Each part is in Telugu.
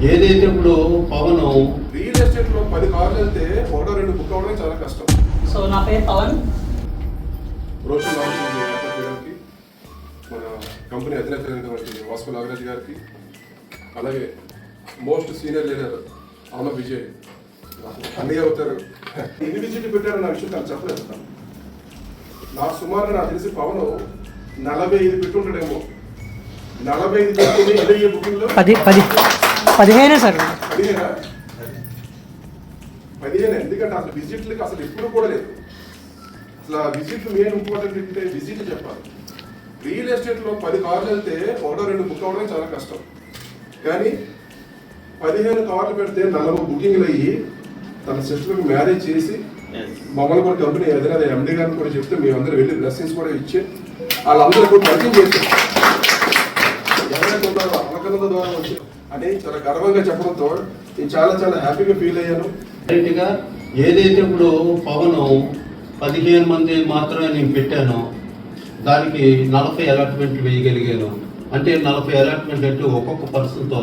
ఏదైతే ఇప్పుడు పవన్ రియల్ ఎస్టేట్ లో 10 కార్లు వెళ్తే 1-2 బుక్ అవ్వడం చాలా కష్టం. సో నా పేరు పవన్. రోషన్ లాంచింగ్ ఏర్పాటు చేయడానికి మన కంపెనీ అధినేత వాస్కో నాగరాజ్ గారికి, అలాగే మోస్ట్ సీనియర్ లీడర్ ఆమె విజయ్ అన్నయ్య అవుతారు. ఎన్ని విజిట్లు పెట్టారో నా విషయం తను చెప్పలేదు. నాకు సుమారు నాకు తెలిసి పవన్ 45 పెట్టుంటాడేమో. 45 పెట్టుకుని 20 బుకింగ్ లో 15 సార్. 15 ఎందుకంటే అసలు విజిట్లకి అసలు ఎప్పుడు కూడా లేదు. అసలు ఆ విజిట్లు మెయిన్ ఇంపార్టెంట్ ఏంటంటే విజిట్లు చెప్పాలి. రియల్ ఎస్టేట్ లో 10 కార్లు వెళ్తే 1-2 బుక్ అవ్వడం చాలా కష్టం. కానీ 15 కార్లు పెడితే 40 బుకింగ్లు అయ్యి తన సిస్టర్కి మ్యారేజ్ చేసి మమ్మల్ని కూడా కంపెనీ ఏదైనా ఎండి గారిని కూడా చెప్తే మేమందరూ వెళ్ళి బ్లెస్సింగ్స్ కూడా ఇచ్చి వాళ్ళందరూ కూడా పరిచయం చేశారు. ఎవరైతే ఉన్నారో అలకనంద ద్వారా వచ్చి అని చాలా గర్వంగా చెప్పడంతో నేను చాలా చాలా హ్యాపీగా ఫీల్ అయ్యాను. డైరెక్ట్గా ఏదైతే ఇప్పుడు పవన్ 15 మంది మాత్రమే నేను పెట్టాను, దానికి 40 అలాట్మెంట్లు వేయగలిగాను. అంటే 40 అలాట్మెంట్ అంటే ఒక్కొక్క పర్సన్తో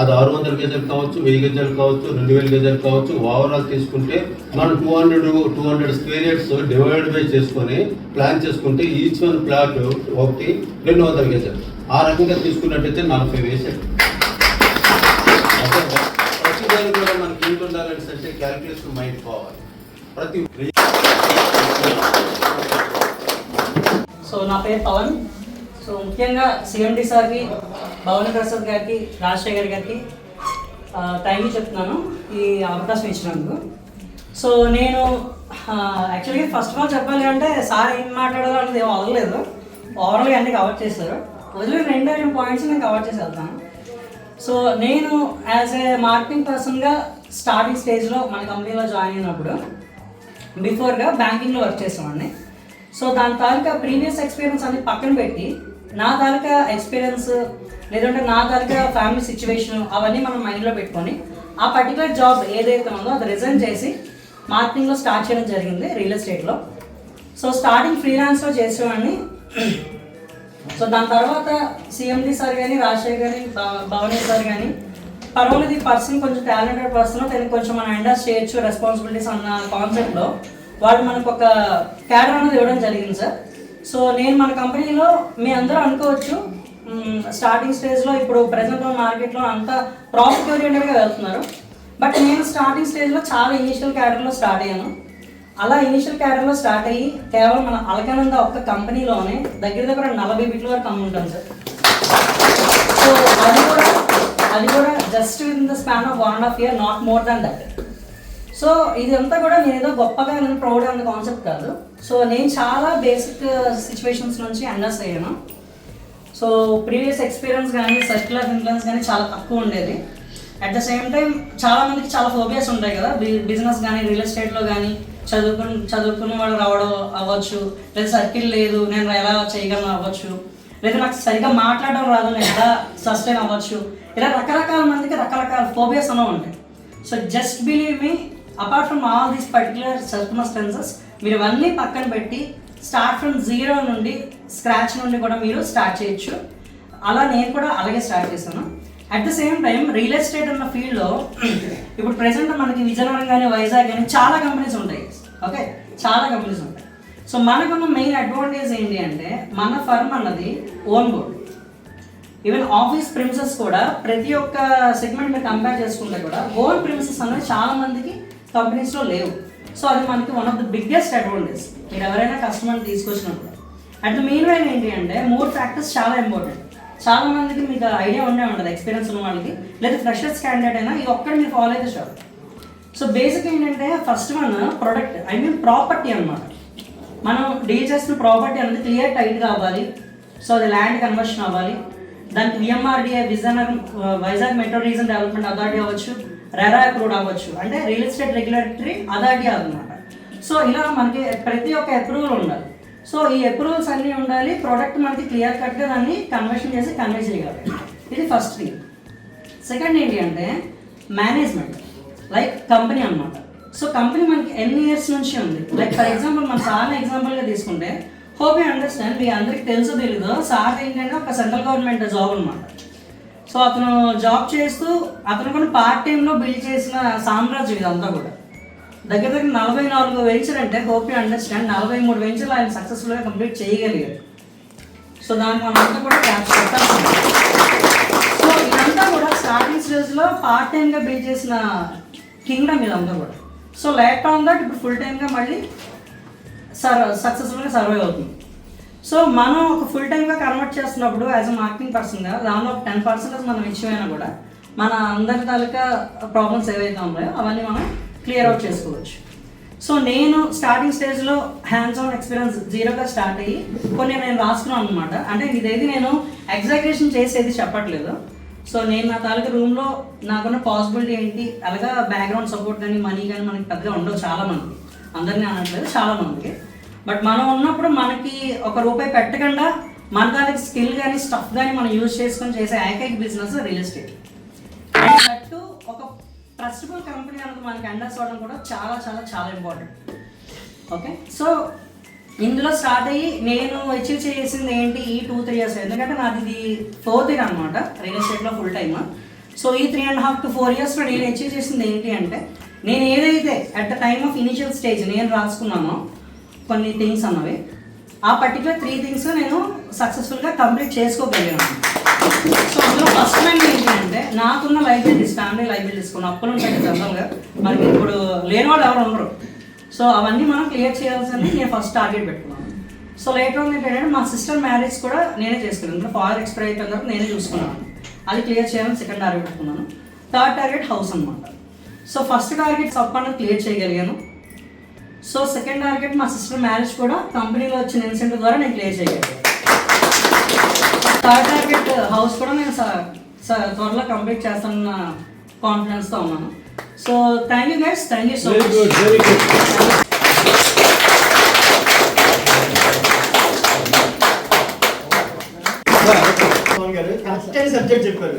అది 600 గజాలు కావచ్చు, 1000 గజాలు కావచ్చు, 2000 గజాలు కావచ్చు. ఓవరాల్ తీసుకుంటే మనం 200 స్క్వేర్ యార్డ్స్ డివైడ్ బై చేసుకొని ప్లాన్ చేసుకుంటే ఈచ్ వన్ ప్లాట్ ఒకటి 200 గజాలు. ఆ రకంగా తీసుకున్నట్టయితే 40 వేసాడు. ప్రతి దాని కూడా మనకి ఏంటి ఉండాలంటే అంటే క్యాల్కులేషన్ మైండ్ పోవాలి ప్రతి. సో నా పేరు పవన్. సో ముఖ్యంగా సిఎండి సార్కి, భవన్ ప్రసాద్ గారికి, రాజశేఖర్ గారికి థ్యాంక్ యూ చెప్తున్నాను ఈ అవకాశం ఇచ్చినందుకు. సో నేను యాక్చువల్గా ఫస్ట్ ఆఫ్ ఆల్ చెప్పాలి అంటే సార్ ఏం మాట్లాడాలో అనేది ఏం వదలలేదు, ఓవరాల్గా అన్నీ కవర్ చేశారు. వదిలిన 2 పాయింట్స్ నేను కవర్ చేసి వెళ్తాను. సో నేను యాజ్ ఏ మార్కెటింగ్ పర్సన్గా స్టార్టింగ్ స్టేజ్లో మన కంపెనీలో జాయిన్ అయినప్పుడు బిఫోర్గా బ్యాంకింగ్లో వర్క్ చేసామండి. సో దాని తాలూకా ప్రీవియస్ ఎక్స్పీరియన్స్ అన్ని పక్కన పెట్టి నా తాలూకా ఎక్స్పీరియన్స్ లేదంటే నా తాలూకా ఫ్యామిలీ సిచ్యువేషన్ అవన్నీ మనం మైండ్లో పెట్టుకొని ఆ పర్టికులర్ జాబ్ ఏదైతే ఉందో అది రిజైన్ చేసి మార్కెటింగ్లో స్టార్ట్ చేయడం జరిగింది రియల్ ఎస్టేట్లో. సో స్టార్టింగ్ ఫ్రీలాన్స్లో చేసేవాడిని. సో దాని తర్వాత సిఎండి సార్ కానీ, రాజశేఖర్ కానీ, భవనీ సార్ కానీ పర్వాలేదు ఈ పర్సన్ కొంచెం టాలెంటెడ్ పర్సన్, దానికి కొంచెం మనం ఎండాస్ చేయొచ్చు రెస్పాన్సిబిలిటీస్ అన్న కాన్సెప్ట్లో వాళ్ళు మనకు ఒక క్యాడర్ అనేది ఇవ్వడం జరిగింది సార్. సో నేను మన కంపెనీలో మీ అందరూ అనుకోవచ్చు స్టార్టింగ్ స్టేజ్లో ఇప్పుడు ప్రజెంట్ మార్కెట్లో అంతా ప్రాఫిట్ ఓరియంటెడ్గా వెళ్తున్నారు. బట్ నేను స్టార్టింగ్ స్టేజ్లో చాలా ఇనిషియల్ క్యాడర్లో స్టార్ట్ అయ్యాను. అలా ఇనిషియల్ క్యాడర్లో స్టార్ట్ అయ్యి కేవలం మన అలకనంద ఒక్క కంపెనీలోనే దగ్గర 40 బిట్ల వరకు అమ్ముంటాం సార్. సో అది కూడా just with the span of 1.5 year, not more than that. So ఇదంతా కూడా నేను ఏదో గొప్పగా నేను ప్రౌడ్ అన్న కాన్సెప్ట్ కాదు. సో నేను చాలా బేసిక్ సిచ్యువేషన్స్ నుంచి అండర్స్ అయ్యాను. సో ప్రీవియస్ ఎక్స్పీరియన్స్ కానీ సర్కిల్ ఆఫ్ ఇన్ఫ్లుయెన్స్ కానీ చాలా తక్కువ ఉండేది. అట్ ద సేమ్ టైం చాలామందికి చాలా ఫోబియాస్ ఉంటాయి కదా, బిజినెస్ కానీ రియల్ ఎస్టేట్లో కానీ చదువుకున్న వాళ్ళు రావడం అవ్వచ్చు, లేదా సర్కిల్ లేదు నేను ఎలా చేయగలను అవ్వచ్చు, లేదా నాకు సరిగ్గా మాట్లాడడం రాదు నేను ఎలా సస్టైన్ అవ్వచ్చు, ఇలా రకరకాల మందికి రకరకాల ఫోబియాస్ అనేవి ఉంటాయి. So just believe me, apart from all these particular circumstances మీరు ఇవన్నీ పక్కన పెట్టి స్టార్ట్ ఫ్రమ్ 0 నుండి స్క్రాచ్ నుండి కూడా మీరు స్టార్ట్ చేయొచ్చు. అలా నేను కూడా అలాగే స్టార్ట్ చేశాను. At the same time real estate అన్న ఫీల్డ్లో ఇప్పుడు ప్రెసెంట్ మనకి విజయనగరం కానీ వైజాగ్ కానీ చాలా కంపెనీస్ ఉంటాయి. ఓకే, చాలా కంపెనీస్ ఉంటాయి. సో మనకున్న మెయిన్ అడ్వాంటేజ్ ఏంటి అంటే మన ఫర్మ్ అన్నది own board. Even office premises కూడా ప్రతి ఒక్క సెగ్మెంట్ మీరు కంపేర్ చేసుకుంటే కూడా ఓన్ ప్రిమిసెస్ అనేది చాలా మందికి కంపెనీస్లో లేవు. సో అది మనకి one of the biggest advantage మీరు ఎవరైనా కస్టమర్ని తీసుకొచ్చినప్పుడు. అట్ ద మెయిన్ వైన్ ఏంటి అంటే 3 ఫ్యాక్టర్స్ చాలా ఇంపార్టెంట్. చాలా మందికి మీకు ఐడియా ఉండే ఉంటుంది ఎక్స్పీరియన్స్ ఉన్న వాళ్ళకి, లేదా ఫ్రెషర్స్ క్యాండిడేట్ అయినా ఇది ఒక్కటి మీరు ఫాలో అయితే చాలు. సో బేసిక్ ఏంటంటే first one product, I mean property అనమాట. మనం డీల్ చేస్తున్న ప్రాపర్టీ అనేది క్లియర్ టైట్గా అవ్వాలి. సో అది ల్యాండ్ కన్వర్షన్ అవ్వాలి. దానికి VMRDA Vizag metro reason development authority అవ్వచ్చు, రెరా అప్రూవ్డ్ అవ్వచ్చు, అంటే రియల్ ఎస్టేట్ రెగ్యులేటరీ అథారిటీ అన్నమాట. సో ఇలా మనకి ప్రతి ఒక్క అప్రూవల్ ఉండాలి. సో ఈ అప్రూవల్స్ అన్నీ ఉండాలి. ప్రోడక్ట్ మనకి క్లియర్ కట్గా దాన్ని కన్వర్షన్ చేసి కన్వే చేయగలగాలి. ఇది ఫస్ట్ థింగ్. సెకండ్ ఏంటి అంటే మేనేజ్మెంట్, లైక్ కంపెనీ అనమాట. సో కంపెనీ మనకి ఎన్ని ఇయర్స్ నుంచి ఉంది. లైక్ ఫర్ ఎగ్జాంపుల్ మన సార్ని ఎగ్జాంపుల్గా తీసుకుంటే హోప్ యూ అండర్స్టాండ్, మీ అందరికి తెలుసో తెలీదో సార్ ఏంటంటే ఒక సెంట్రల్ గవర్నమెంట్ జాబ్ అనమాట. సో అతను జాబ్ చేస్తూ అతను కూడా పార్ట్ టైంలో బిల్డ్ చేసిన సామ్రాజ్యం ఇదంతా కూడా. దగ్గర దగ్గర 44 వెంచర్ అంటే హోప్ యూ అండర్స్టాండ్, 43 వెంచర్లు ఆయన సక్సెస్ఫుల్గా కంప్లీట్ చేయగలిగారు. సో దానికి మనంతా కూడా క్యాప్స్ పెట్టాల్సింది. సో ఇదంతా కూడా స్టార్టింగ్ స్టేజ్లో పార్ట్ టైంగా బిల్డ్ చేసిన కింగ్డమ్ ఇదంతా కూడా. సో లేట్ ఆన్ దట్ ఇప్పుడు ఫుల్ టైంగా మళ్ళీ సక్సెస్ఫుల్గా సర్వైవ్ అవుతుంది. సో మనం ఒక ఫుల్ టైమ్గా కన్వర్ట్ చేస్తున్నప్పుడు యాజ్ అ మార్కెటింగ్ పర్సన్గా దానిలో 10% మనం ఇచ్చిపోయినా కూడా మన అందరి తాలూకా ప్రాబ్లమ్స్ ఏవైతే ఉన్నాయో అవన్నీ మనం క్లియర్ అవుట్ చేసుకోవచ్చు. సో నేను స్టార్టింగ్ స్టేజ్లో హ్యాండ్స్ ఆన్ ఎక్స్పీరియన్స్ జీరోగా స్టార్ట్ అయ్యి కొన్ని నేను రాసుకున్నాను అనమాట. అంటే ఇదేది నేను ఎగ్జాగ్రేషన్ చేసేది చెప్పట్లేదు. సో నేను నా తాలూకా రూమ్లో నాకున్న పాసిబిలిటీ ఏంటి, అలాగా బ్యాక్గ్రౌండ్ సపోర్ట్ కానీ మనీ కానీ మనకి పెద్దగా ఉండవు చాలామందికి, అందరినీ అనట్లేదు చాలామందికి. బట్ మనం ఉన్నప్పుడు మనకి ₹1 పెట్టకుండా మన దానికి స్కిల్ కానీ స్టఫ్ కానీ మనం యూజ్ చేసుకొని చేసే ఏకైక business real estate. And that ఒక ట్రస్టబుల్ కంపెనీ అనేది మనకి అండర్స్ అవ్వడం కూడా చాలా చాలా చాలా ఇంపార్టెంట్. ఓకే, సో ఇందులో స్టార్ట్ అయ్యి నేను అచీవ్ చేసింది ఏంటి ఈ 2-3 ఇయర్స్, ఎందుకంటే నాది ఇది 4th ఇయర్ అనమాట రియల్ ఎస్టేట్లో ఫుల్ టైమ్. సో ఈ 3.5 to 4 ఇయర్స్లో నేను అచీవ్ చేసింది ఏంటి అంటే, నేను ఏదైతే at the time of initial stage నేను రాసుకున్నానో కొన్ని థింగ్స్ అన్నవి, ఆ పర్టికులర్ 3 థింగ్స్ నేను సక్సెస్ఫుల్గా కంప్లీట్ చేసుకోగలిగాను. సో అందులో ఫస్ట్ టైం ఏంటి అంటే, నాకున్న లైబ్రరీస్ ఫ్యామిలీ లైబ్రరీస్ కొన్ని అప్పులు ఉంటాయి జనరల్గా, మనకి ఇప్పుడు లేని వాళ్ళు ఎవరు ఉండరు. సో అవన్నీ మనం క్లియర్ చేయాల్సింది నేను ఫస్ట్ టార్గెట్ పెట్టుకున్నాను. సో లేటర్ ఆన్ ఏంటంటే మా సిస్టర్ మ్యారేజ్ కూడా నేనే చేసుకున్నాను. ఇంకా ఫాదర్ ఎక్స్పైర్ అయిపోయిన తర్వాత నేనే చూసుకున్నాను. అది క్లియర్ చేయాలని సెకండ్ టార్గెట్ పెట్టుకున్నాను. థర్డ్ టార్గెట్ హౌస్ అనమాట. సో ఫస్ట్ టార్గెట్ సప్పన్న క్లియర్ చేయగలిగాను. సో సెకండ్ టార్గెట్ మా సిస్టర్ మ్యారేజ్ కూడా కంపెనీలో వచ్చిన ఇన్సెంటివ్ ద్వారా నేను క్లియర్ చేయగలిగాను. థర్డ్ టార్గెట్ హౌస్ కూడా నేను త్వరలో కంప్లీట్ చేస్తానన్న కాన్ఫిడెన్స్తో ఉన్నాను. So thank you guys, thank you so much. Correct subject చెప్పారు.